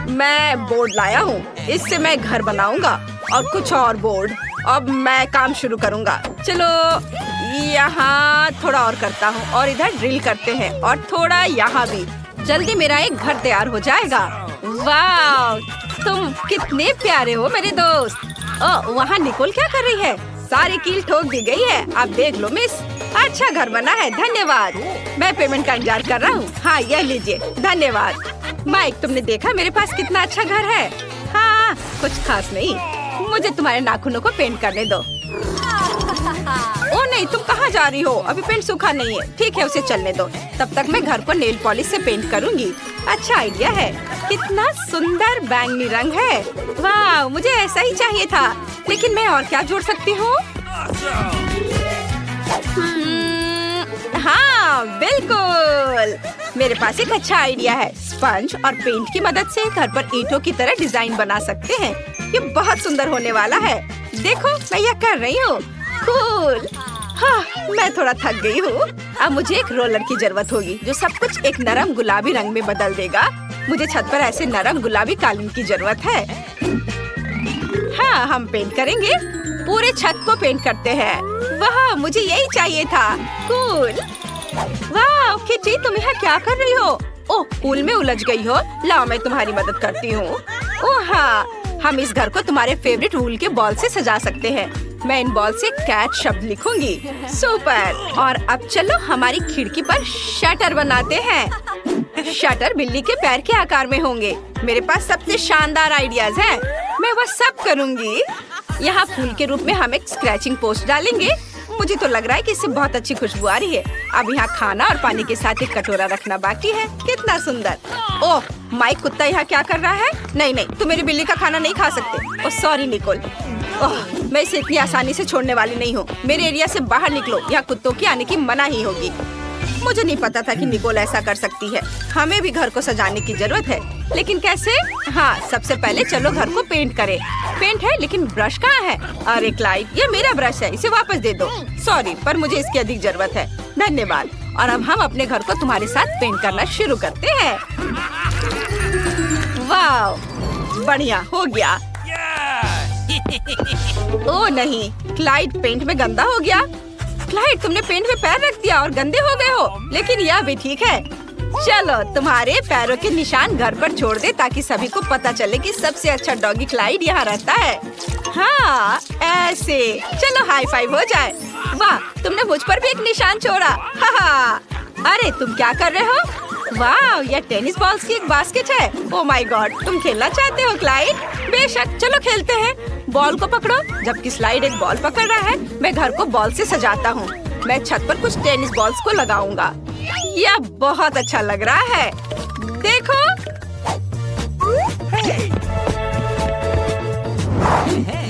मैं बोर्ड लाया हूँ। इससे मैं घर बनाऊंगा और कुछ और बोर्ड। अब मैं काम शुरू करूँगा। चलो यहाँ थोड़ा और करता हूँ और इधर ड्रिल करते हैं और थोड़ा यहाँ भी। जल्दी मेरा एक घर तैयार हो जाएगा। वाह, तुम कितने प्यारे हो मेरे दोस्त। वहाँ निकोल क्या कर रही है? सारी कील ठोक दी गई है। आप देख लो मिस, अच्छा घर बना है, धन्यवाद। मैं पेमेंट का इंतजार कर रहा हूँ। हाँ यह लीजिए, धन्यवाद। माइक, तुमने देखा मेरे पास कितना अच्छा घर है? हाँ कुछ खास नहीं, मुझे तुम्हारे नाखूनों को पेंट करने दो। ओ नहीं, तुम कहाँ जा रही हो? अभी पेंट सूखा नहीं है। ठीक है, उसे चलने दो। तब तक मैं घर को नेल पॉलिश से पेंट करूँगी। अच्छा आइडिया है। कितना सुंदर बैंगनी रंग है। वाह, मुझे ऐसा ही चाहिए था। लेकिन मैं और क्या जोड़ सकती हूँ? हाँ बिल्कुल, मेरे पास एक अच्छा आइडिया है। स्पंज और पेंट की मदद से घर पर ईंटों की तरह डिजाइन बना सकते हैं। ये बहुत सुंदर होने वाला है। देखो मैं यह कर रही हूँ। कूल। हाँ, मैं थोड़ा थक गई हूँ। अब मुझे एक रोलर की जरूरत होगी जो सब कुछ एक नरम गुलाबी रंग में बदल देगा। मुझे छत पर ऐसे नरम गुलाबी कालीन की जरूरत है। हाँ, हम पेंट करेंगे। पूरे छत को पेंट करते हैं। वाह, मुझे यही चाहिए था। कूल। वाह किटी, तुम यहाँ क्या कर रही हो? ओह, पूल में उलझ गई हो। लाओ मैं तुम्हारी मदद करती हूँ। ओह हाँ, हम इस घर को तुम्हारे फेवरेट वूल के बॉल से सजा सकते हैं। मैं इन बॉल से कैट शब्द लिखूंगी। सुपर। और अब चलो हमारी खिड़की पर शटर बनाते हैं। शटर बिल्ली के पैर के आकार में होंगे। मेरे पास सबसे शानदार आइडियाज हैं। मैं वह सब करूंगी। यहाँ फूल के रूप में हम एक स्क्रैचिंग पोस्ट डालेंगे। मुझे तो लग रहा है कि इससे बहुत अच्छी खुशबू आ रही है। अब यहाँ खाना और पानी के साथ एक कटोरा रखना बाकी है। कितना सुंदर। ओह, माइक कुत्ता यहाँ क्या कर रहा है? नहीं नहीं, तुम मेरी बिल्ली का खाना नहीं खा सकते। Oh sorry Nicol. ओह, मैं इसे इतनी आसानी से छोड़ने वाली नहीं हूँ। मेरे एरिया से बाहर निकलो, यहाँ कुत्तों की आने की मनाही होगी। मुझे नहीं पता था कि निकोल ऐसा कर सकती है। हमें भी घर को सजाने की जरूरत है, लेकिन कैसे? हाँ, सबसे पहले चलो घर को पेंट करें। पेंट है, लेकिन ब्रश कहाँ है? अरे क्लाइड, ये मेरा ब्रश है, इसे वापस दे दो। सॉरी, पर मुझे इसकी अधिक जरूरत है। धन्यवाद। और अब हम अपने घर को तुम्हारे साथ पेंट करना शुरू करते हैं। वाह, बढ़िया हो गया। ओह नहीं, क्लाइड पेंट में गंदा हो गया। क्लाइड, तुमने पेंट में पैर रख दिया और गंदे हो गए हो। लेकिन यह भी ठीक है। चलो तुम्हारे पैरों के निशान घर पर छोड़ दे ताकि सभी को पता चले कि सबसे अच्छा डॉगी क्लाइड यहाँ रहता है। हाँ ऐसे। चलो हाई फाइव हो जाए। वाह, तुमने मुझ पर भी एक निशान छोड़ा। हाँ। अरे तुम क्या कर रहे हो? वाह, यह टेनिस बॉल्स की एक बास्केट है। ओह माय गॉड, तुम खेलना चाहते हो क्लाइड? बेशक, चलो खेलते हैं। बॉल को पकड़ो। जबकि स्लाइड एक बॉल पकड़ रहा है, मैं घर को बॉल से सजाता हूँ। मैं छत पर कुछ टेनिस बॉल्स को लगाऊंगा। यह बहुत अच्छा लग रहा है। देखो।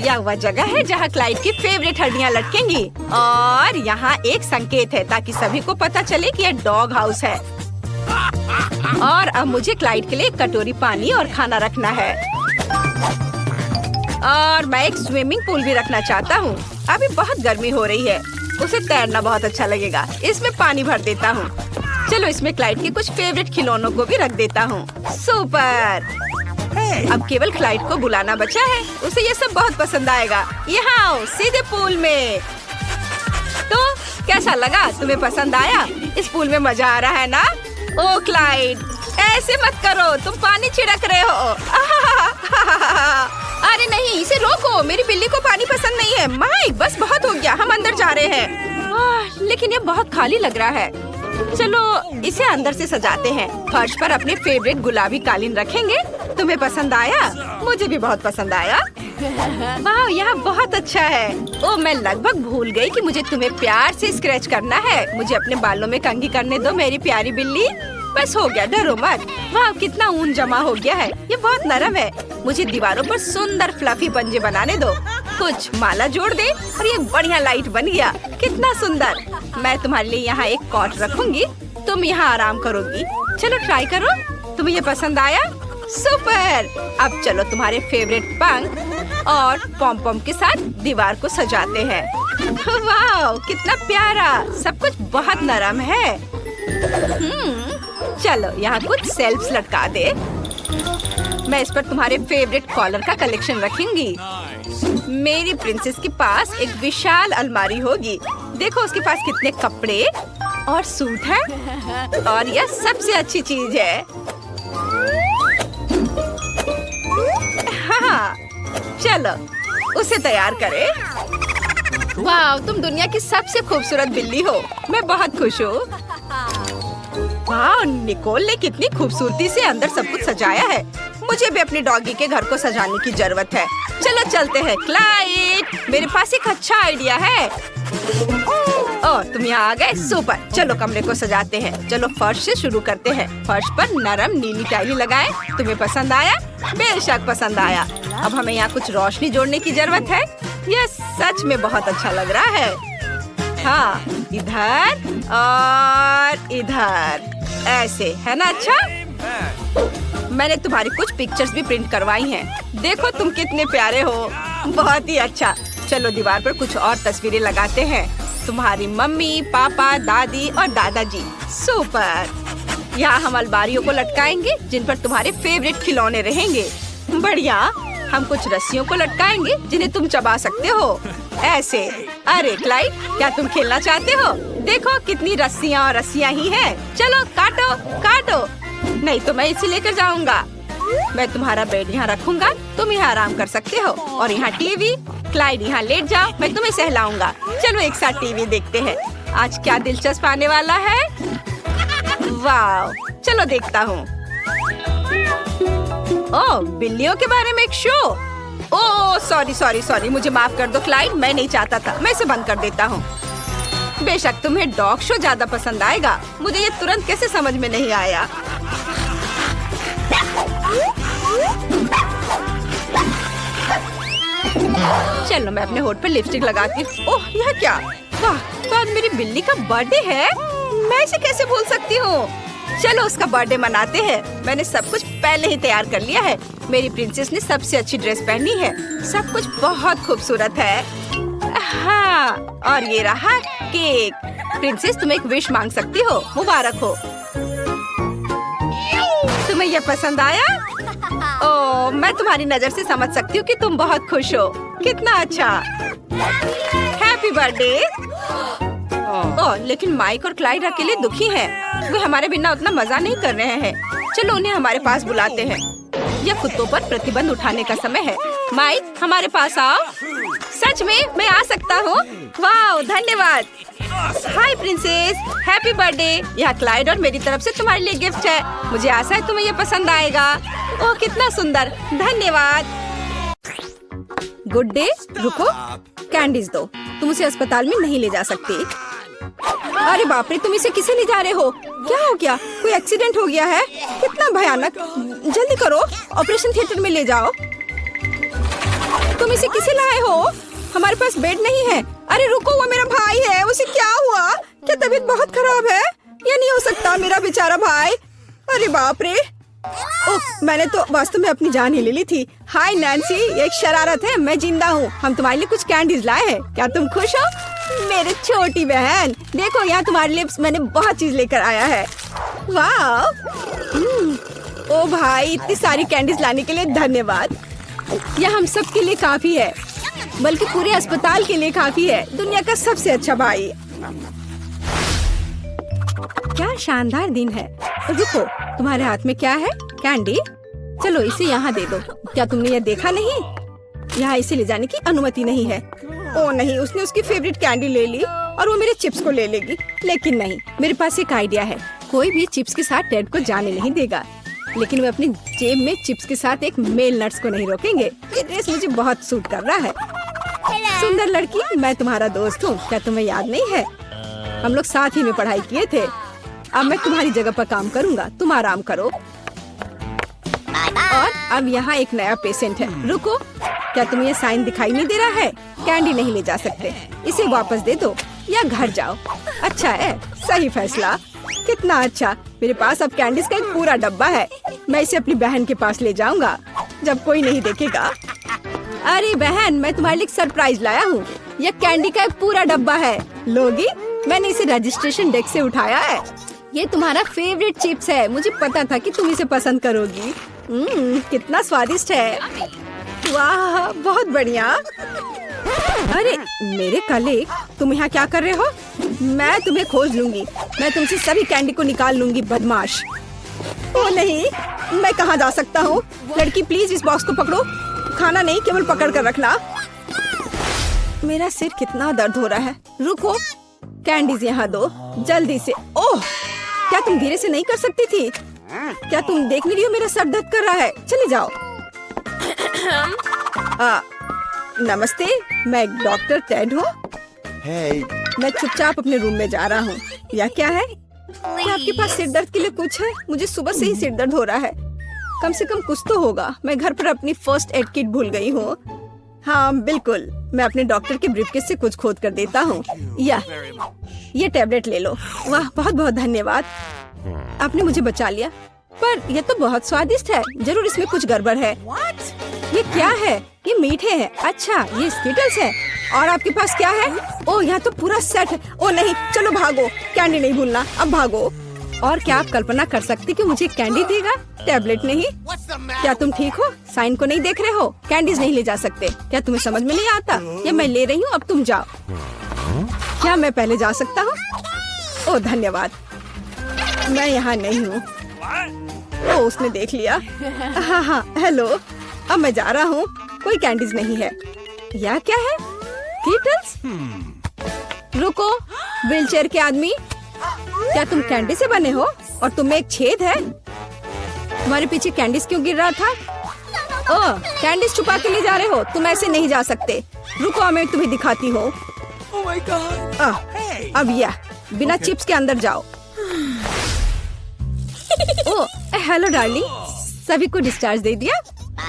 यह वह जगह है जहाँ क्लाइड की फेवरेट हड्डियाँ लटकेंगी। और यहाँ एक संकेत है ताकि सभी को पता चले कि यह डॉग हाउस है। और अब मुझे क्लाइड के लिए एक कटोरी पानी और खाना रखना है। और मैं एक स्विमिंग पूल भी रखना चाहता हूँ। अभी बहुत गर्मी हो रही है, उसे तैरना बहुत अच्छा लगेगा। इसमें पानी भर देता हूँ। चलो इसमें क्लाइड के कुछ फेवरेट खिलौनों को भी रख देता हूँ। सुपर। अब केवल क्लाइड को बुलाना बचा है। उसे ये सब बहुत पसंद आएगा। यहाँ आओ, सीधे पूल में। तो कैसा लगा? तुम्हें पसंद आया? इस पूल में मजा आ रहा है ना? ओ क्लाइड, ऐसे मत करो, तुम पानी छिड़क रहे हो। अरे नहीं, इसे रोको। मेरी बिल्ली को पानी पसंद नहीं है। माइक, बस बहुत हो गया, हम अंदर जा रहे हैं। लेकिन ये बहुत खाली लग रहा है। चलो इसे अंदर से सजाते हैं। फर्श पर अपने फेवरेट गुलाबी कालीन रखेंगे। तुम्हें पसंद आया? मुझे भी बहुत पसंद आया। वाह, यहाँ बहुत अच्छा है। ओ, मैं लगभग भूल गई कि मुझे तुम्हें प्यार से स्क्रैच करना है। मुझे अपने बालों में कंघी करने दो मेरी प्यारी बिल्ली। बस हो गया, डरो मत। वाह, कितना ऊन जमा हो गया है। ये बहुत नरम है। मुझे दीवारों पर सुंदर फ्लफी पंजे बनाने दो। कुछ माला जोड़ दे और ये बढ़िया लाइट बन गया। कितना सुंदर। मैं तुम्हारे लिए यहाँ एक कॉट रखूंगी। तुम यहाँ आराम करोगी। चलो ट्राई करो। तुम्हें ये पसंद आया? सुपर। अब चलो तुम्हारे फेवरेट पंख और पॉम पॉम के साथ दीवार को सजाते हैं। वाह, कितना प्यारा। सब कुछ बहुत नरम है। चलो यहाँ कुछ सेल्फ्स लटका दे। मैं इस पर तुम्हारे फेवरेट कॉलर का कलेक्शन रखूंगी। मेरी प्रिंसेस के पास एक विशाल अलमारी होगी। देखो उसके पास कितने कपड़े और सूट है। और यह सबसे अच्छी चीज है। हाँ, चलो उसे तैयार करें। वाह, तुम दुनिया की सबसे खूबसूरत बिल्ली हो। मैं बहुत खुश हूँ। वाह, निकोल ने कितनी खूबसूरती से अंदर सब कुछ सजाया है। मुझे भी अपने डॉगी के घर को सजाने की जरूरत है। चलो चलते हैं। क्लाइड, मेरे पास एक अच्छा आइडिया है। ओह, तुम यहाँ आ गए, सुपर। चलो कमरे को सजाते हैं। चलो फर्श से शुरू करते हैं। फर्श पर नरम नीली टाइली लगाएं। तुम्हें पसंद आया? बेशक पसंद आया। अब हमें यहाँ कुछ रोशनी जोड़ने की जरूरत है। यह सच में बहुत अच्छा लग रहा है। हाँ, इधर और इधर, ऐसे है ना? अच्छा, मैंने तुम्हारी कुछ पिक्चर्स भी प्रिंट करवाई हैं। देखो तुम कितने प्यारे हो। बहुत ही अच्छा। चलो दीवार पर कुछ और तस्वीरें लगाते हैं। तुम्हारी मम्मी, पापा, दादी और दादाजी। सुपर। यहाँ हम अलमारियों को लटकाएंगे जिन पर तुम्हारे फेवरेट खिलौने रहेंगे। बढ़िया। हम कुछ रस्सियों को लटकाएंगे जिन्हें तुम चबा सकते हो, ऐसे। अरे क्लाइड, क्या तुम खेलना चाहते हो? देखो कितनी रस्सियाँ और रस्सियाँ ही हैं। चलो काटो काटो। नहीं तो मैं इसे लेकर जाऊंगा। मैं तुम्हारा बेड यहाँ रखूंगा। तुम यहाँ आराम कर सकते हो। और यहाँ टीवी। क्लाइड यहाँ लेट जाओ, मैं तुम्हें सहलाऊंगा। चलो एक साथ टीवी देखते हैं। आज क्या दिलचस्प आने वाला है? वाह, चलो देखता हूँ। ओह, बिल्लियों के बारे में एक शो। ओह सॉरी, मुझे माफ कर दो क्लाइड, मैं नहीं चाहता था। मैं इसे बंद कर देता हूँ। बेशक तुम्हें डॉग शो ज्यादा पसंद आएगा। मुझे ये तुरंत कैसे समझ में नहीं आया। चलो मैं अपने होठ पर लिपस्टिक लगाती हूँ। ओह, यह क्या? वाह, तो आज मेरी बिल्ली का बर्थडे है। मैं इसे कैसे भूल सकती हूँ? चलो उसका बर्थडे मनाते हैं। मैंने सब कुछ पहले ही तैयार कर लिया है। मेरी प्रिंसेस ने सबसे अच्छी ड्रेस पहनी है। सब कुछ बहुत खूबसूरत है। हाँ, और ये रहा केक। प्रिंसेस, तुम एक विश मांग सकती हो। मुबारक हो। तुम्हें ये पसंद आया? ओह, मैं तुम्हारी नजर से समझ सकती हूँ कि तुम बहुत खुश हो। कितना अच्छा। Happy birthday. ओह, लेकिन माइक और क्लाइड अकेले दुखी हैं। वे हमारे बिना उतना मजा नहीं कर रहे हैं। चलो उन्हें हमारे पास बुलाते हैं। यह कुत्तों पर प्रतिबंध उठाने का समय है। माइक, हमारे पास आओ। सच में मैं आ सकता हूँ? वाह, धन्यवाद। हाय प्रिंसेस, हैप्पी बर्थडे। यह क्लाइड और मेरी तरफ से तुम्हारे लिए गिफ्ट है। मुझे आशा है तुम्हें यह पसंद आएगा। ओह, कितना सुंदर। धन्यवाद। Good day. रुको, कैंडीज दो। तुम उसे अस्पताल में नहीं ले जा सकती। अरे बाप रे, तुम इसे किसे ले जा रहे हो? क्या हो गया? कोई एक्सीडेंट हो गया है? कितना भयानक। जल्दी करो, ऑपरेशन थिएटर में ले जाओ। तुम इसे किसे लाए हो? हमारे पास बेड नहीं है। अरे रुको, वो मेरा भाई है। उसे क्या हुआ? क्या तबीयत बहुत खराब है? ये नहीं हो सकता, मेरा बेचारा भाई। अरे बाप रे। ओह, मैंने तो वास्तव में अपनी जान ही ले ली थी। हाय नैन्सी, ये एक शरारत है। मैं जिंदा हूँ। हम तुम्हारे लिए कुछ कैंडीज लाए हैं। क्या तुम खुश हो? मेरी छोटी बहन, देखो यहाँ तुम्हारे लिए मैंने बहुत चीज लेकर आया है। वाह। ओ भाई, इतनी सारी कैंडीज लाने के लिए धन्यवाद। यह हम सब के लिए काफी है, बल्कि पूरे अस्पताल के लिए काफी है। दुनिया का सबसे अच्छा भाई। क्या शानदार दिन है। रुको, तुम्हारे हाथ में क्या है? कैंडी। चलो इसे यहाँ दे दो। क्या तुमने ये देखा नहीं? यहाँ इसे ले जाने की अनुमति नहीं है। ओ नहीं, उसने उसकी फेवरेट कैंडी ले ली और वो मेरे चिप्स को ले लेगी। लेकिन नहीं, मेरे पास एक आइडिया है। कोई भी चिप्स के साथ टेड को जाने नहीं देगा, लेकिन वे अपनी जेब में चिप्स के साथ एक मेल नट्स को नहीं रोकेंगे। ये ड्रेस मुझे बहुत सूट कर रहा है। सुंदर लड़की, मैं तुम्हारा दोस्त हूँ। क्या तुम्हें याद नहीं है? हम लोग साथ ही में पढ़ाई किए थे। अब मैं तुम्हारी जगह पर काम करूँगा। तुम आराम करो। और अब यहाँ एक नया पेशेंट है। रुको, क्या तुम्हें ये साइन दिखाई नहीं दे रहा है? कैंडी नहीं ले जा सकते। इसे वापस दे दो या घर जाओ। अच्छा है, सही फैसला। कितना अच्छा। मेरे पास अब कैंडीज का एक पूरा डब्बा है। मैं इसे अपनी बहन के पास ले जाऊंगा जब कोई नहीं देखेगा। अरे बहन, मैं तुम्हारे लिए सरप्राइज लाया हूँ। यह कैंडी का एक पूरा डब्बा है। लोगी, मैंने इसे रजिस्ट्रेशन डेस्क से उठाया है। ये तुम्हारा फेवरेट चिप्स है। मुझे पता था कि तुम इसे पसंद करोगी। कितना स्वादिष्ट है। वाह, बहुत बढ़िया। अरे मेरे कलीग, तुम यहाँ क्या कर रहे हो? मैं तुम्हें खोज लूंगी। मैं तुमसे सभी कैंडी को निकाल लूंगी, बदमाश। ओ नहीं, मैं कहाँ जा सकता हूँ? लड़की प्लीज इस बॉक्स को पकड़ो। खाना नहीं, केवल पकड़ कर रखना। मेरा सिर कितना दर्द हो रहा है। रुको, कैंडीज यहाँ दो जल्दी से। ओह, क्या तुम धीरे से नहीं कर सकती थी? क्या तुम देख नहीं रही हो मेरा सर दर्द कर रहा है? चले जाओ। नमस्ते, मैं डॉक्टर टेड हूँ। मैं चुपचाप अपने रूम में जा रहा हूँ। या क्या है? क्या आपके पास सिर दर्द के लिए कुछ है? मुझे सुबह से ही सिर दर्द हो रहा है। कम से कम कुछ तो होगा। मैं घर पर अपनी फर्स्ट एड किट भूल गई हूँ। हाँ बिल्कुल, मैं अपने डॉक्टर के ब्रीफकेस से कुछ खोद कर देता हूँ। ये टैबलेट ले लो। वाह, बहुत बहुत धन्यवाद, आपने मुझे बचा लिया। पर यह तो बहुत स्वादिष्ट है। जरूर इसमें कुछ गड़बड़ है। ये क्या है? ये मीठे हैं। अच्छा, ये स्किटल्स है। और आपके पास क्या है? ओह, यहाँ तो पूरा सेट है। ओह नहीं, चलो भागो, कैंडी नहीं भूलना। अब भागो। और क्या आप कल्पना कर सकते कि मुझे कैंडी देगा, टैबलेट नहीं? क्या तुम ठीक हो? साइन को नहीं देख रहे हो? कैंडीज नहीं ले जा सकते। क्या तुम्हें समझ में नहीं आता? ये मैं ले रही हूँ, अब तुम जाओ। क्या मैं पहले जा सकता हूँ? ओह धन्यवाद, मैं यहाँ नहीं हूँ। ओह, उसने देख लिया। हाँ, हेलो, अब मैं जा रहा हूँ। कोई कैंडीज नहीं है। यह क्या है? कीटल्स? रुको, व्हीलचेयर के आदमी, क्या तुम कैंडी से बने हो? और तुम में एक छेद है। तुम्हारे पीछे कैंडीज क्यों गिर रहा था? ओह, कैंडीज छुपा के ले जा रहे हो? तुम ऐसे नहीं जा सकते। रुको, मैं तुम्हें दिखाती हूँ। अब यह बिना चिप्स के अंदर जाओ। ओह, हेलो डार्लिंग, सभी को डिस्चार्ज दे दिया?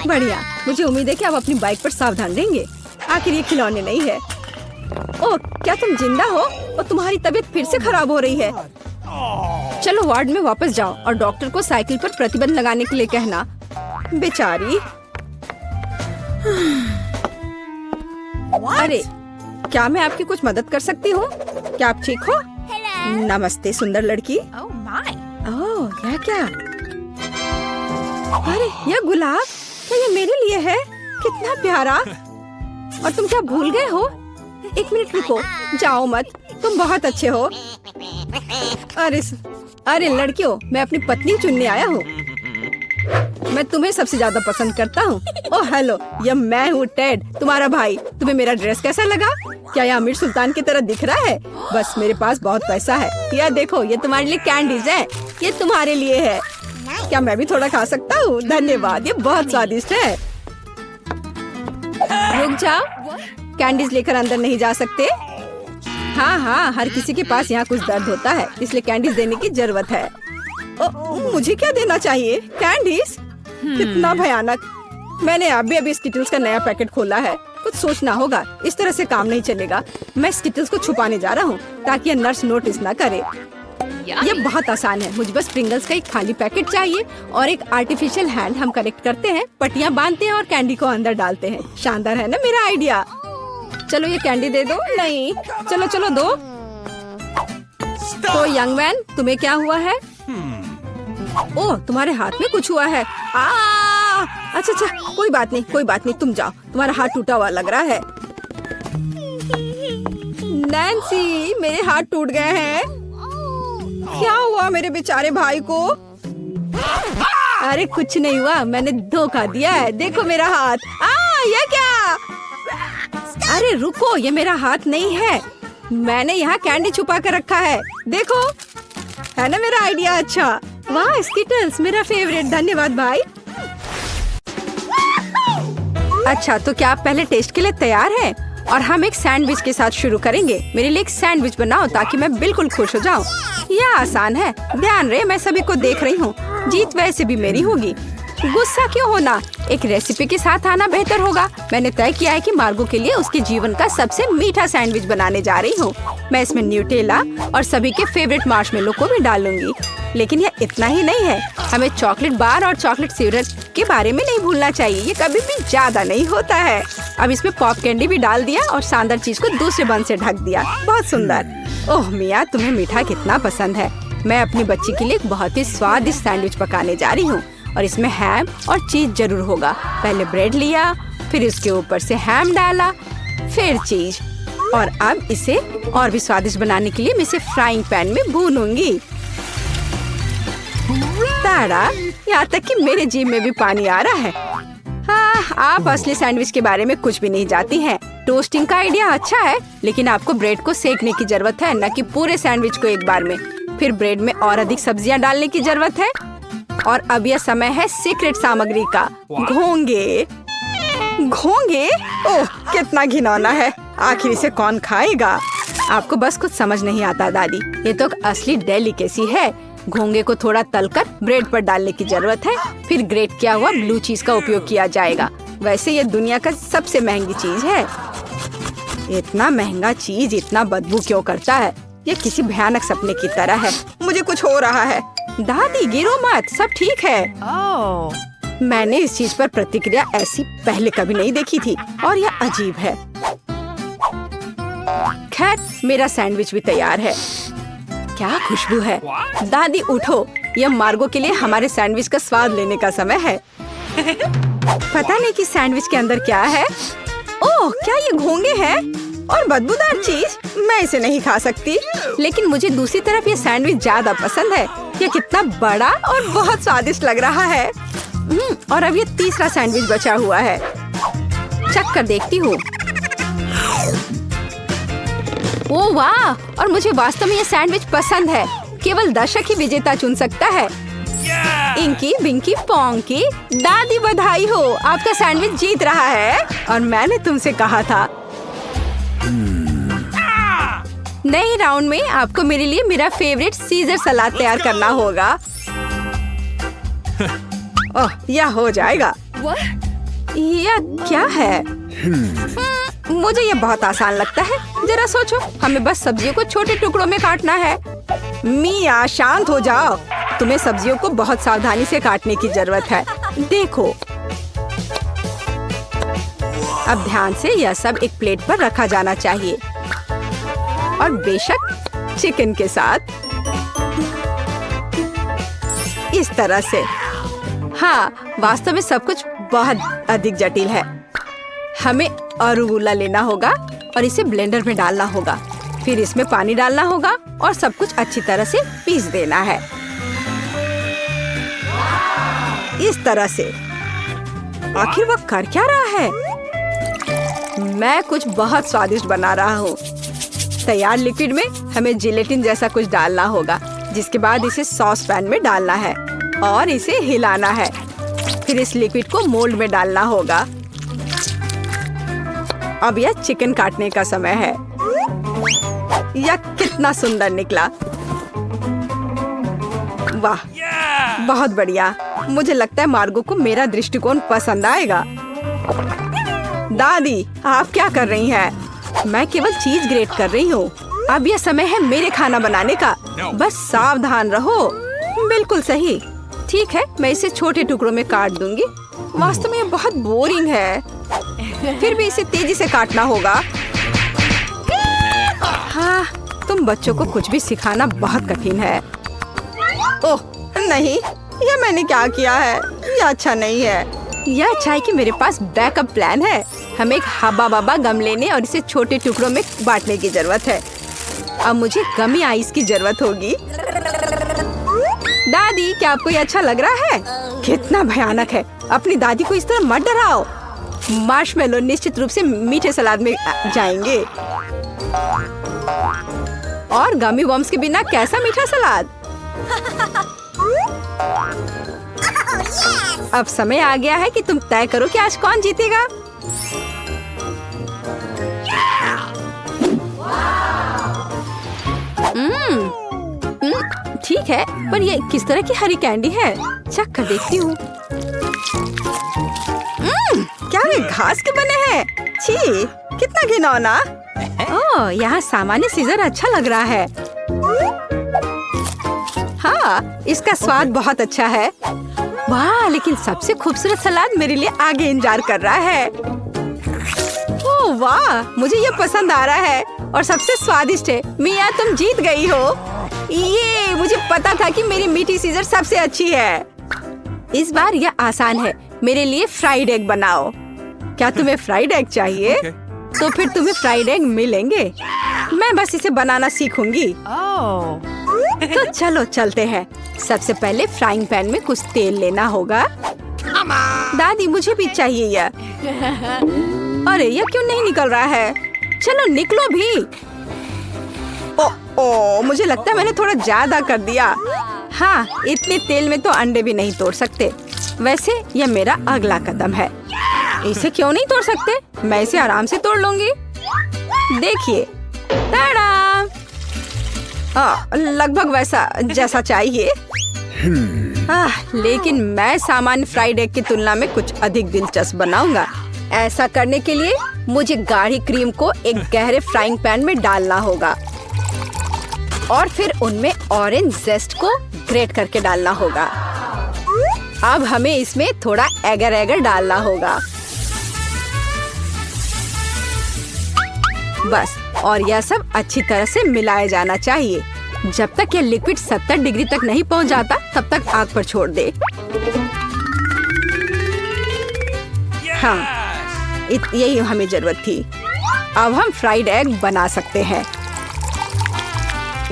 बढ़िया, मुझे उम्मीद है कि आप अपनी बाइक पर सावधान रहेंगे। आखिर ये खिलौने नहीं है। ओह, क्या तुम जिंदा हो? और तुम्हारी तबीयत फिर से खराब हो रही है। चलो वार्ड में वापस जाओ और डॉक्टर को साइकिल पर प्रतिबंध लगाने के लिए कहना। बेचारी। अरे, क्या मैं आपकी कुछ मदद कर सकती हूँ? क्या आप ठीक हो? नमस्ते सुंदर लड़की। ओह, यह क्या? अरे, यह गुलाब, क्या ये मेरे लिए है? कितना प्यारा। और तुम क्या भूल गए हो? एक मिनट रुको, जाओ मत, तुम बहुत अच्छे हो। अरे लड़कियों, मैं अपनी पत्नी चुनने आया हूँ। मैं तुम्हें सबसे ज्यादा पसंद करता हूँ। ओह हेलो, यह मैं हूँ टेड, तुम्हारा भाई। तुम्हें मेरा ड्रेस कैसा लगा? क्या यह आमिर सुल्तान की तरह दिख रहा है? बस मेरे पास बहुत पैसा है। यह देखो, ये तुम्हारे लिए कैंडीज है। ये तुम्हारे लिए है। क्या मैं भी थोड़ा खा सकता हूँ? धन्यवाद, ये बहुत स्वादिष्ट है। रुक जाओ, कैंडीज लेकर अंदर नहीं जा सकते। हाँ, हर किसी के पास यहाँ कुछ दर्द होता है, इसलिए कैंडीज देने की जरूरत है। मुझे क्या देना चाहिए? कैंडीज? कितना भयानक। मैंने अभी स्किटल्स का नया पैकेट खोला है। कुछ सोचना होगा, इस तरह से काम नहीं चलेगा। मैं स्किटल्स को छुपाने जा रहा हूँ ताकि यह नर्स नोटिस न करे। ये बहुत आसान है। मुझे बस प्रिंगल्स का एक खाली पैकेट चाहिए और एक आर्टिफिशियल हैंड। हम कनेक्ट करते हैं, पट्टियाँ बांधते हैं और कैंडी को अंदर डालते हैं। शानदार है ना मेरा आइडिया? चलो ये कैंडी दे दो। नहीं, चलो दो। तो यंग मैन, तुम्हें क्या हुआ है? ओह, तुम्हारे हाथ में कुछ हुआ है। अच्छा, कोई बात नहीं, तुम जाओ। तुम्हारा हाथ टूटा हुआ लग रहा है। नैन्सी, मेरे हाथ टूट गए हैं। क्या हुआ मेरे बेचारे भाई को? अरे कुछ नहीं हुआ, मैंने धोखा दिया है। देखो मेरा हाथ। ये क्या? अरे रुको, ये मेरा हाथ नहीं है। मैंने यहाँ कैंडी छुपा कर रखा है। देखो, है ना मेरा आइडिया अच्छा? वाह, स्किटल्स मेरा फेवरेट। धन्यवाद भाई। अच्छा, तो क्या आप पहले टेस्ट के लिए तैयार हैं? और हम एक सैंडविच के साथ शुरू करेंगे। मेरे लिए एक सैंडविच बनाओ ताकि मैं बिल्कुल खुश हो जाऊं। यह आसान है। ध्यान रहे, मैं सभी को देख रही हूँ। जीत वैसे भी मेरी होगी। गुस्सा क्यों होना? एक रेसिपी के साथ आना बेहतर होगा। मैंने तय किया है कि मार्गो के लिए उसके जीवन का सबसे मीठा सैंडविच बनाने जा रही हूँ। मैं इसमें न्यूटेला और सभी के फेवरेट मार्शमेलो को भी डालूंगी। लेकिन यह इतना ही नहीं है, हमें चॉकलेट बार और चॉकलेट सिरप के बारे में नहीं भूलना चाहिए। ये कभी भी ज्यादा नहीं होता है। अब इसमें पॉप कैंडी भी डाल दिया और शानदार चीज को दूसरे बन से ढक दिया। बहुत सुंदर। ओह मिया, तुम्हें मीठा कितना पसंद है। मैं अपनी बच्ची के लिए एक बहुत ही स्वादिष्ट सैंडविच पकाने जा रही हूँ और इसमें हैम और चीज जरूर होगा। पहले ब्रेड लिया, फिर उसके ऊपर से हैम डाला, फिर चीज, और अब इसे और भी स्वादिष्ट बनाने के लिए मैं इसे फ्राइंग पैन में भूनूंगी। तारा, यहाँ तक कि मेरे जीभ में भी पानी आ रहा है। हाँ, आप असली सैंडविच के बारे में कुछ भी नहीं जानती हैं। टोस्टिंग का आइडिया अच्छा है, लेकिन आपको ब्रेड को सेकने की जरूरत है, न कि पूरे सैंडविच को एक बार में। फिर ब्रेड में और अधिक सब्जियां डालने की जरूरत है। और अब यह समय है सीक्रेट सामग्री का, घोंगे। घोंगे? ओह, कितना घिनौना है। आखिर इसे कौन खाएगा? आपको बस कुछ समझ नहीं आता दादी, ये तो असली डेलिकेसी है। घोंगे को थोड़ा तलकर ब्रेड पर डालने की जरूरत है। फिर ग्रेट किया हुआ ब्लू चीज का उपयोग किया जाएगा। वैसे ये दुनिया का सबसे महंगी चीज है। इतना महंगा चीज इतना बदबू क्यों करता है? ये किसी भयानक सपने की तरह है। मुझे कुछ हो रहा है। दादी, गिरो मत, सब ठीक है। मैंने इस चीज पर प्रतिक्रिया ऐसी पहले कभी नहीं देखी थी और यह अजीब है। खैर, मेरा सैंडविच भी तैयार है। क्या खुशबू है। दादी उठो, यह मार्गो के लिए हमारे सैंडविच का स्वाद लेने का समय है। पता नहीं कि सैंडविच के अंदर क्या है। ओह, क्या ये घोंगे हैं और बदबूदार चीज? मैं इसे नहीं खा सकती। लेकिन मुझे दूसरी तरफ ये सैंडविच ज्यादा पसंद है। ये कितना बड़ा और बहुत स्वादिष्ट लग रहा है। और अब ये तीसरा सैंडविच बचा हुआ है। चख कर देखती हूँ। ओह वाह! और मुझे वास्तव में ये सैंडविच पसंद है। केवल दर्शक ही विजेता चुन सकता है। इंकी बिंकी पोंकी, दादी बधाई हो, आपका सैंडविच जीत रहा है। और मैंने तुमसे कहा था। नए राउंड में आपको मेरे लिए मेरा फेवरेट सीजर सलाद तैयार करना होगा। ओह, यह हो जाएगा। यह क्या है? मुझे यह बहुत आसान लगता है। जरा सोचो, हमें बस सब्जियों को छोटे टुकड़ों में काटना है। मिया, शांत हो जाओ। तुम्हें सब्जियों को बहुत सावधानी से काटने की जरूरत है। देखो, अब ध्यान से यह सब एक प्लेट पर रखा जाना चाहिए। और बेशक चिकन के साथ इस तरह से। हाँ, वास्तव में सब कुछ बहुत अधिक जटिल है। हमें अरुगुला लेना होगा और इसे ब्लेंडर में डालना होगा। फिर इसमें पानी डालना होगा और सब कुछ अच्छी तरह से पीस देना है, इस तरह से। आखिर वह कर क्या रहा है? मैं कुछ बहुत स्वादिष्ट बना रहा हूँ। तैयार लिक्विड में हमें जिलेटिन जैसा कुछ डालना होगा, जिसके बाद इसे सॉस पैन में डालना है और इसे हिलाना है। फिर इस लिक्विड को मोल्ड में डालना होगा। अब यह चिकन काटने का समय है। यह कितना सुंदर निकला। वाह, बहुत बढ़िया। मुझे लगता है मार्गो को मेरा दृष्टिकोण पसंद आएगा। दादी, आप क्या कर रही हैं? मैं केवल चीज ग्रेट कर रही हूँ। अब यह समय है मेरे खाना बनाने का। बस सावधान रहो। बिल्कुल सही। ठीक है, मैं इसे छोटे टुकड़ों में काट दूंगी। वास्तव में यह बहुत बोरिंग है। फिर भी इसे तेजी से काटना होगा। हाँ, तुम बच्चों को कुछ भी सिखाना बहुत कठिन है। ओह नहीं, यह मैंने क्या किया है? यह अच्छा नहीं है। यह अच्छा है कि मेरे पास बैकअप प्लान है। हमें एक हब्बा बब्बा गम लेने और इसे छोटे टुकड़ों में बांटने की जरूरत है। अब मुझे गमी आइस की जरूरत होगी। दादी, क्या आपको ये अच्छा लग रहा है? कितना भयानक है। अपनी दादी को इस तरह मत डराओ। मार्शमेलो निश्चित रूप से मीठे सलाद में जाएंगे। और गमी बॉम्ब्स के बिना कैसा मीठा सलाद? अब समय आ गया है कि तुम तय करो कि आज कौन जीतेगा। ठीक है, पर ये किस तरह की हरी कैंडी है? चख कर देखती हूँ। क्या ये घास के बने हैं? छी, कितना घिनौना। ओह, यहाँ सामान्य सीजर अच्छा लग रहा है। हाँ, इसका स्वाद बहुत अच्छा है। वाह, लेकिन सबसे खूबसूरत सलाद मेरे लिए आगे इंतजार कर रहा है। ओह वाह, मुझे ये पसंद आ रहा है और सबसे स्वादिष्ट है। मिया, तुम जीत गई हो। ये मुझे पता था कि मेरी मीठी सीजर सबसे अच्छी है। इस बार यह आसान है। मेरे लिए फ्राइड एग बनाओ। क्या तुम्हें फ्राइड एग चाहिए? तो फिर तुम्हें फ्राइड एग मिलेंगे। मैं बस इसे बनाना सीखूंगी। तो चलो चलते हैं। सबसे पहले फ्राइंग पैन में कुछ तेल लेना होगा। दादी मुझे भी चाहिए यह। अरे यह क्यों नहीं निकल रहा है? चलो निकलो भी। ओ, मुझे लगता है मैंने थोड़ा ज्यादा कर दिया। हाँ, इतने तेल में तो अंडे भी नहीं तोड़ सकते। वैसे यह मेरा अगला कदम है। इसे क्यों नहीं तोड़ सकते? मैं इसे आराम से तोड़ लूंगी। देखिए, ताड़ा! लगभग वैसा जैसा चाहिए। लेकिन मैं सामान्य फ्राइड एग की तुलना में कुछ अधिक दिलचस्प बनाऊंगा। ऐसा करने के लिए मुझे गाढ़ी क्रीम को एक गहरे फ्राइंग पैन में डालना होगा और फिर उनमें ऑरेंज जेस्ट को ग्रेट करके डालना होगा। अब हमें इसमें थोड़ा एगर एगर डालना होगा। बस, और यह सब अच्छी तरह से मिलाया जाना चाहिए। जब तक यह लिक्विड 70 डिग्री तक नहीं पहुंच जाता, तब तक आग पर छोड़ दे। हाँ, यही हमें जरूरत थी। अब हम फ्राइड एग बना सकते हैं।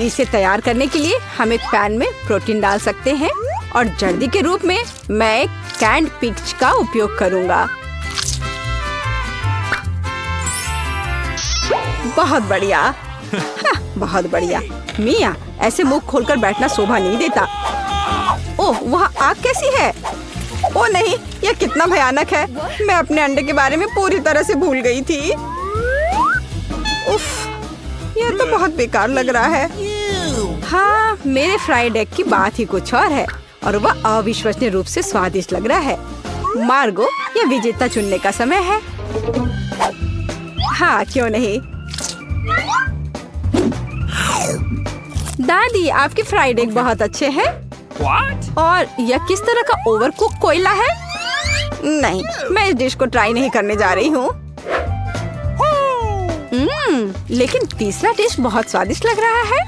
इसे तैयार करने के लिए हम एक पैन में प्रोटीन डाल सकते हैं और जर्दी के रूप में मैं एक कैंड पिच का उपयोग करूंगा। बहुत बढ़िया। हाँ, बहुत बढ़िया। मिया, ऐसे मुंह खोलकर बैठना शोभा नहीं देता। ओह, वहाँ आग कैसी है? ओह नहीं, यह कितना भयानक है। मैं अपने अंडे के बारे में पूरी तरह से भूल गई थी। उफ, यह तो बहुत बेकार लग रहा है। हाँ, मेरे फ्राइड एग की बात ही कुछ और है और वह अविश्वसनीय रूप से स्वादिष्ट लग रहा है। मार्गो, यह विजेता चुनने का समय है। हाँ, क्यों नहीं। दादी, आपके फ्राइड एग बहुत अच्छे हैं। और यह किस तरह का ओवरकुक कोयला है? नहीं, मैं इस डिश को ट्राई नहीं करने जा रही हूँ। लेकिन तीसरा डिश बहुत स्वादिष्ट लग रहा है।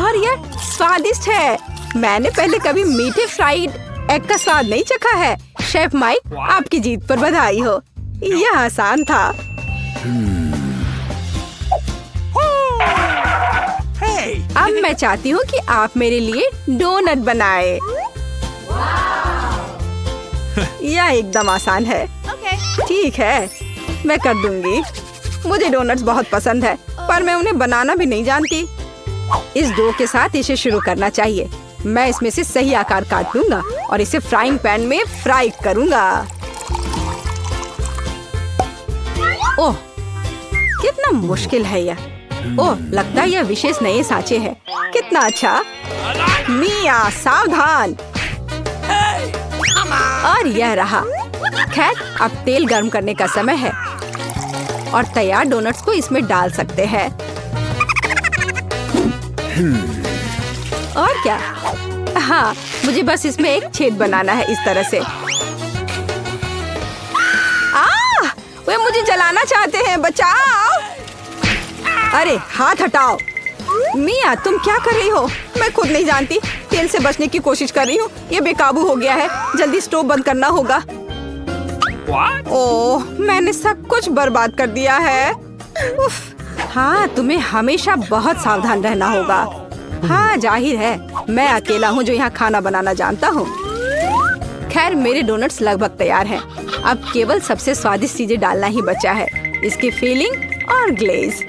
और यह स्वादिष्ट है। मैंने पहले कभी मीठे फ्राइड एग का स्वाद नहीं चखा है। शेफ माइक, आपकी जीत पर बधाई हो। यह आसान था। अब मैं चाहती हूँ कि आप मेरे लिए डोनट बनाए। यह एकदम आसान है। ठीक है, मैं कर दूंगी। मुझे डोनट्स बहुत पसंद है, पर मैं उन्हें बनाना भी नहीं जानती। इस डो के साथ इसे शुरू करना चाहिए। मैं इसमें से सही आकार काट लूंगा और इसे फ्राइंग पैन में फ्राई करूंगा। ओह, कितना मुश्किल है यह। ओह, लगता है यह विशेष नए सांचे हैं। कितना अच्छा। मिया, सावधान। और यह रहा। खैर, अब तेल गर्म करने का समय है और तैयार डोनट्स को इसमें डाल सकते हैं। और क्या? हाँ, मुझे बस इसमें एक छेद बनाना है, इस तरह से। वे मुझे जलाना चाहते हैं, बचाओ। अरे हाथ हटाओ। मिया, तुम क्या कर रही हो? मैं खुद नहीं जानती। तेल से बचने की कोशिश कर रही हूँ। ये बेकाबू हो गया है। जल्दी स्टोव बंद करना होगा। ओह, मैंने सब कुछ बर्बाद कर दिया है। उफ। हाँ, तुम्हें हमेशा बहुत सावधान रहना होगा। हाँ, जाहिर है, मैं अकेला हूँ जो यहाँ खाना बनाना जानता हूँ। खैर, मेरे डोनट्स लगभग तैयार हैं। अब केवल सबसे स्वादिष्ट चीजें डालना ही बचा है, इसकी फीलिंग और ग्लेज।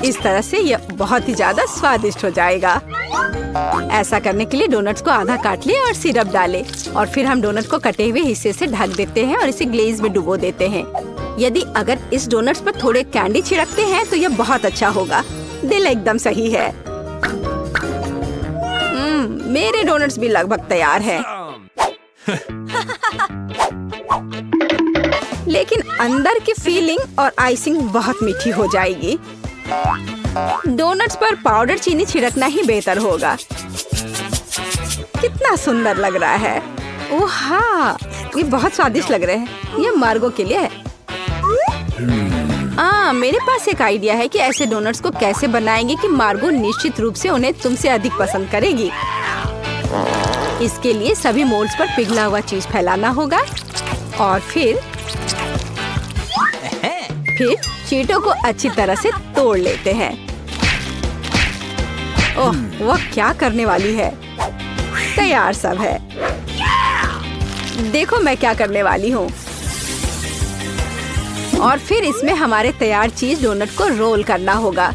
इस तरह से यह बहुत ही ज्यादा स्वादिष्ट हो जाएगा। ऐसा करने के लिए डोनट्स को आधा काट ले और सिरप डाले और फिर हम डोनट को कटे हुए हिस्से से ढक देते हैं और इसे ग्लेज में डुबो देते हैं। यदि अगर इस डोनट्स पर थोड़े कैंडी छिड़कते हैं तो यह बहुत अच्छा होगा। दिल एकदम सही है। मेरे डोनट्स भी लगभग तैयार हैं। लेकिन अंदर की फीलिंग और आइसिंग बहुत मीठी हो जाएगी। डोनट्स पर पाउडर चीनी छिड़कना ही बेहतर होगा। कितना सुंदर लग रहा है। ओह हाँ, ये बहुत स्वादिष्ट लग रहे हैं। ये मार्गो के लिए है। मेरे पास एक आइडिया है कि ऐसे डोनट्स को कैसे बनाएंगे कि मार्गो निश्चित रूप से उन्हें तुमसे अधिक पसंद करेगी। इसके लिए सभी मोल्ड्स पर पिघला हुआ चीज फैलाना होगा और फिर चीटों को अच्छी तरह से तोड़ लेते हैं। ओह, वह क्या करने वाली है? तैयार सब है। देखो मैं क्या करने वाली हूँ। और फिर इसमें हमारे तैयार चीज डोनट को रोल करना होगा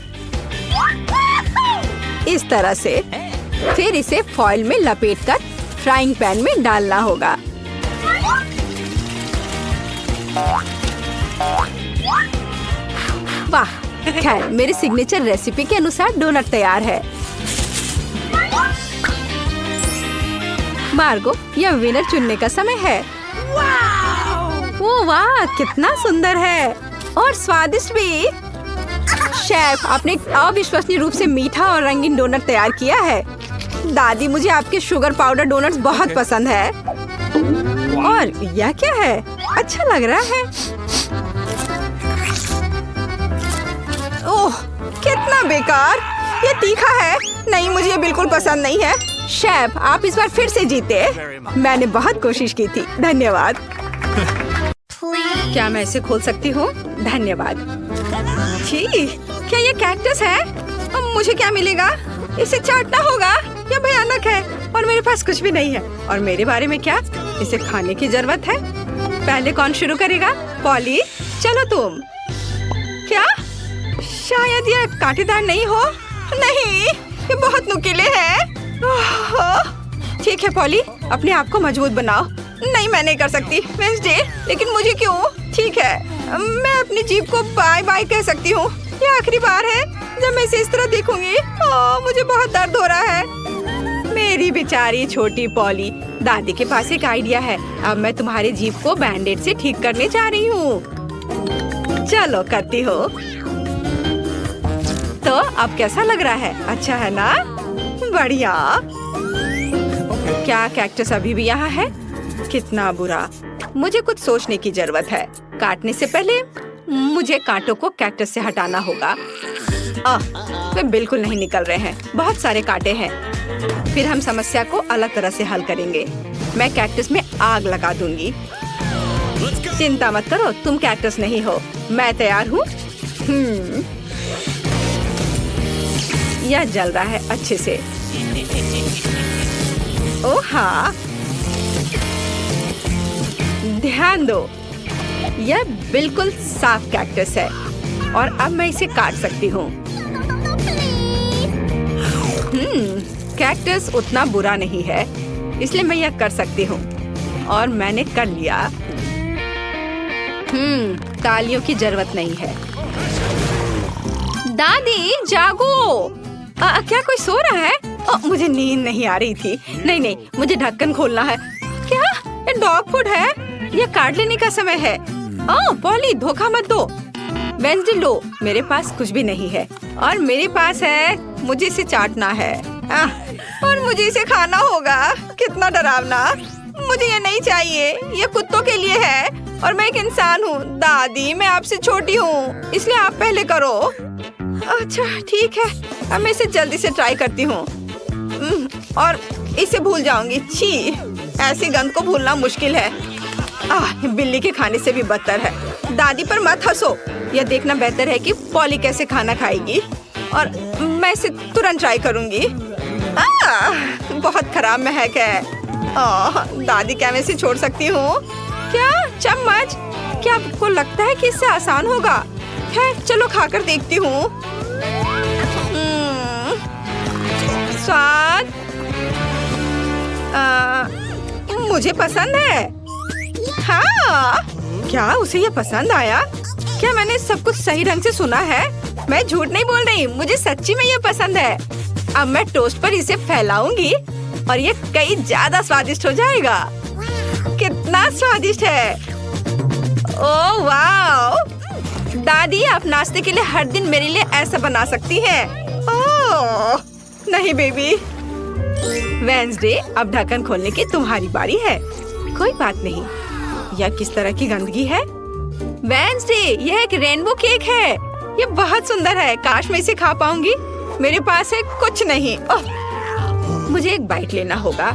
इस तरह से। फिर इसे फॉइल में लपेटकर फ्राइंग पैन में डालना होगा। वाह, खैर मेरी सिग्नेचर रेसिपी के अनुसार डोनट तैयार है। मार्गो, यह विनर चुनने का समय है। ओह वाह, कितना सुंदर है और स्वादिष्ट भी। शेफ, आपने अविश्वसनीय रूप से मीठा और रंगीन डोनट तैयार किया है। दादी, मुझे आपके शुगर पाउडर डोनट्स बहुत पसंद है। और यह क्या है? अच्छा लग रहा है। ओह, कितना बेकार। ये तीखा है। नहीं, मुझे ये बिल्कुल पसंद नहीं है। शेफ, आप इस बार फिर से जीते। मैंने बहुत कोशिश की थी। धन्यवाद। क्या मैं इसे खोल सकती हूँ? धन्यवाद। छी, क्या ये कैक्टस है? अब मुझे क्या मिलेगा? इसे चाटना होगा। यह भयानक है और मेरे पास कुछ भी नहीं है। और मेरे बारे में क्या? इसे खाने की जरूरत है। पहले कौन शुरू करेगा? पॉली, चलो तुम। क्या? शायद यह कांटेदार नहीं हो। नहीं, ये बहुत नुकीले हैं। ठीक है पॉली, अपने आप को मजबूत बनाओ। नहीं, मैं नहीं कर सकती वेडनेसडे, लेकिन मुझे क्यों? ठीक है, मैं अपनी जीभ को बाय बाय कह सकती हूँ। ये आखिरी बार है जब मैं इसे इस तरह देखूंगी। मुझे बहुत दर्द हो रहा है। मेरी बेचारी छोटी पॉली। दादी के पास एक आइडिया है। अब मैं तुम्हारी जीभ को बैंडेड से ठीक करने जा रही हूँ। चलो करती हो। तो अब कैसा लग रहा है? अच्छा है ना? बढ़िया। क्या कैक्टस अभी भी यहाँ है? कितना बुरा। मुझे कुछ सोचने की जरूरत है। काटने से पहले मुझे कांटों को कैक्टस से हटाना होगा। वे बिल्कुल नहीं निकल रहे हैं। बहुत सारे कांटे हैं। फिर हम समस्या को अलग तरह से हल करेंगे। मैं कैक्टस में आग लगा दूंगी। चिंता मत करो, तुम कैक्टस नहीं हो। मैं तैयार हूँ। यह जल रहा है अच्छे से। ओह हाँ, ध्यान दो, यह बिल्कुल साफ कैक्टस है और अब मैं इसे काट सकती हूँ। कैक्टस उतना बुरा नहीं है, इसलिए मैं यह कर सकती हूँ और मैंने कर लिया। तालियों की जरूरत नहीं है। दादी जागो। क्या कोई सो रहा है? मुझे नींद नहीं आ रही थी। नहीं, मुझे ढक्कन खोलना है। क्या ये डॉग फूड है? यह काट लेने का समय है। पॉली, धोखा मत दो। वेडनेसडे लो, मेरे पास कुछ भी नहीं है और मेरे पास है। मुझे इसे चाटना है और मुझे इसे खाना होगा। कितना डरावना। मुझे ये नहीं चाहिए। ये कुत्तों के लिए है और मैं एक इंसान हूँ। दादी, मैं आपसे छोटी हूँ, इसलिए आप पहले करो। अच्छा ठीक है, अब मैं इसे जल्दी से ट्राई करती हूँ और इसे भूल जाऊंगी। छी, ऐसी गंध को भूलना मुश्किल है। बिल्ली के खाने से भी बदतर है। दादी पर मत हंसो। यह देखना बेहतर है कि पॉली कैसे खाना खाएगी और मैं इसे तुरंत ट्राई करूंगी। बहुत खराब महक है। दादी, क्या मैं इसे छोड़ सकती हूँ? क्या चम्मच? क्या आपको लगता है कि इससे आसान होगा? खैर चलो खाकर देखती हूँ। स्वाद मुझे पसंद है। हाँ, क्या उसे ये पसंद आया? क्या मैंने सब कुछ सही ढंग से सुना है? मैं झूठ नहीं बोल रही, मुझे सच्ची में ये पसंद है। अब मैं टोस्ट पर इसे फैलाऊंगी और ये कई ज्यादा स्वादिष्ट हो जाएगा। कितना स्वादिष्ट है। ओह वाह, दादी, आप नाश्ते के लिए हर दिन मेरे लिए ऐसा बना सकती हैं। ओह नहीं बेबी। वेडनेसडे, अब ढक्कन खोलने की तुम्हारी बारी है। कोई बात नहीं। यह किस तरह की गंदगी है? वेडनेसडे, यह एक रेनबो केक है। ये बहुत सुंदर है। काश मैं इसे खा पाऊंगी। मेरे पास है कुछ नहीं। ओह, मुझे एक बाइट लेना होगा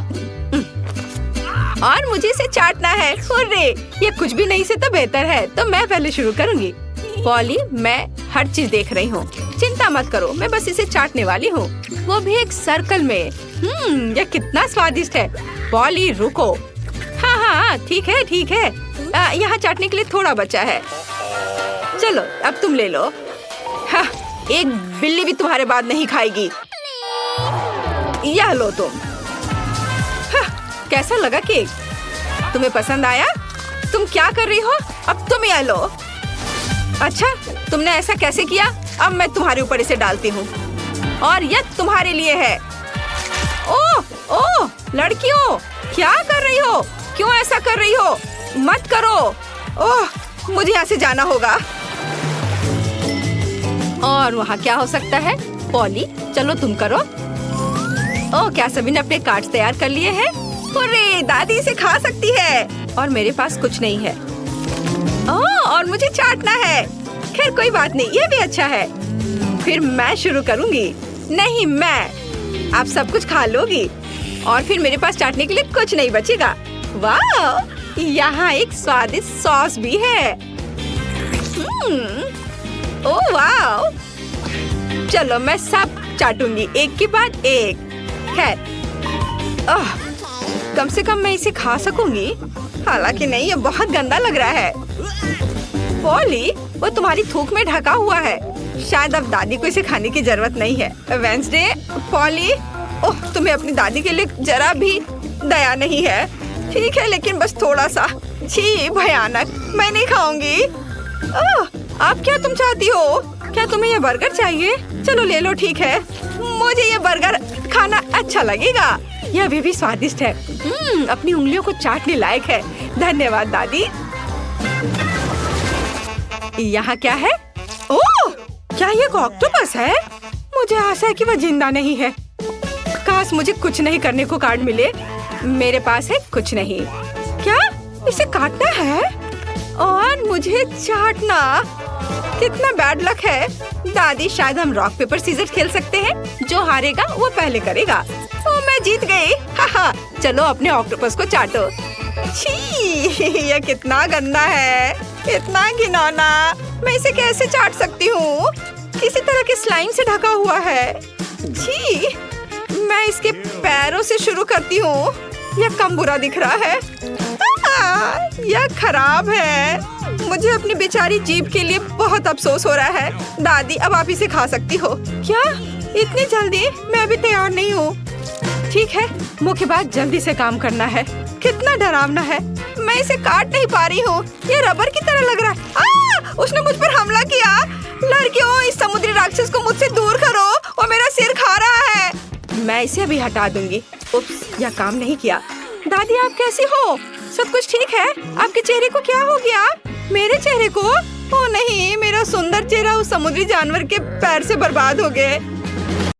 और मुझे इसे चाटना है। हुर्रे, ये कुछ भी नहीं से तो बेहतर है। तो मैं पहले शुरू करूंगी। पॉली, मैं हर चीज देख रही हूँ। चिंता मत करो, मैं बस इसे चाटने वाली हूँ, वो भी एक सर्कल में। यह कितना स्वादिष्ट है। पॉली रुको। हाँ हाँ ठीक है ठीक है। यहाँ चाटने के लिए थोड़ा बचा है। चलो अब तुम ले लो। हाँ, एक बिल्ली भी तुम्हारे बाद नहीं खाएगी। यह लो तुम। हाँ, कैसा लगा केक? तुम्हें पसंद आया? तुम क्या कर रही हो? अब तुम यह लो। अच्छा, तुमने ऐसा कैसे किया? अब मैं तुम्हारे ऊपर इसे डालती हूँ और यह तुम्हारे लिए है। ओह ओह, लड़कियों क्या कर रही हो? क्यों ऐसा कर रही हो? मत करो। ओह, मुझे यहाँ से जाना होगा। और वहाँ क्या हो सकता है? पॉली, चलो तुम करो। ओह, क्या सभी ने अपने कार्ड्स तैयार कर लिए हैं? अरे, दादी इसे खा सकती है और मेरे पास कुछ नहीं है। ओह, और मुझे चाटना है। खैर कोई बात नहीं, ये भी अच्छा है। फिर मैं शुरू करूँगी। नहीं, मैं। आप सब कुछ खा लोगी और फिर मेरे पास चाटने के लिए कुछ नहीं बचेगा। वाह, यहाँ एक स्वादिष्ट सॉस भी है। ओह वाह, चलो मैं सब चाटूंगी एक के बाद एक। खैर, कम से कम मैं इसे खा सकूंगी। हालांकि नहीं, ये बहुत गंदा लग रहा है। पॉली, वो तुम्हारी थूक में ढका हुआ है। शायद अब दादी को इसे खाने की जरूरत नहीं है। वेडनेसडे, पॉली, ओह, तुम्हें अपनी दादी के लिए जरा भी दया नहीं है। ठीक है, लेकिन बस थोड़ा सा। छी, भयानक। मैं नहीं खाऊंगी। आप क्या तुम चाहती हो? क्या तुम्हें ये बर्गर चाहिए? चलो ले लो, ठीक है। मुझे ये बर्गर खाना अच्छा लगेगा। यह अभी भी स्वादिष्ट है। अपनी उंगलियों को चाटने लायक है। धन्यवाद दादी। यहाँ क्या है? ओह, क्या ये ऑक्टोपस है? मुझे आशा है कि वह जिंदा नहीं है। काश मुझे कुछ नहीं करने को कार्ड मिले। मेरे पास है कुछ नहीं। क्या इसे काटना है और मुझे चाटना? कितना बैड लक है। दादी, शायद हम रॉक पेपर सीजर खेल सकते हैं। जो हारेगा वो पहले करेगा। ओ, मैं जीत गई। हाहा, चलो अपने ऑक्टोपस को चाटो। छी, यह कितना गंदा है, इतना घिनौना। मैं इसे कैसे चाट सकती हूँ? किसी तरह के स्लाइम से ढका हुआ है। छी, मैं इसके पैरों से शुरू करती हूँ। यह कम बुरा दिख रहा है। यह खराब है। मुझे अपनी बेचारी जीभ के लिए बहुत अफसोस हो रहा है। दादी, अब आप इसे खा सकती हो। क्या इतनी जल्दी? मैं अभी तैयार नहीं हूँ। ठीक है, मुख्य बात जल्दी से काम करना है। कितना डरावना है। मैं इसे काट नहीं पा रही हूँ। ये रबर की तरह लग रहा है। उसने मुझ पर हमला किया। लड़कियों, इस समुद्री राक्षस को मुझसे दूर करो। वो मेरा सिर खा रहा है। मैं इसे अभी हटा दूंगी। उप्स, यह काम नहीं किया। दादी, आप कैसी हो? सब कुछ ठीक है? आपके चेहरे को क्या हो गया? मेरे चेहरे को? ओ नहीं, मेरा सुंदर चेहरा उस समुद्री जानवर के पैर से बर्बाद हो गए।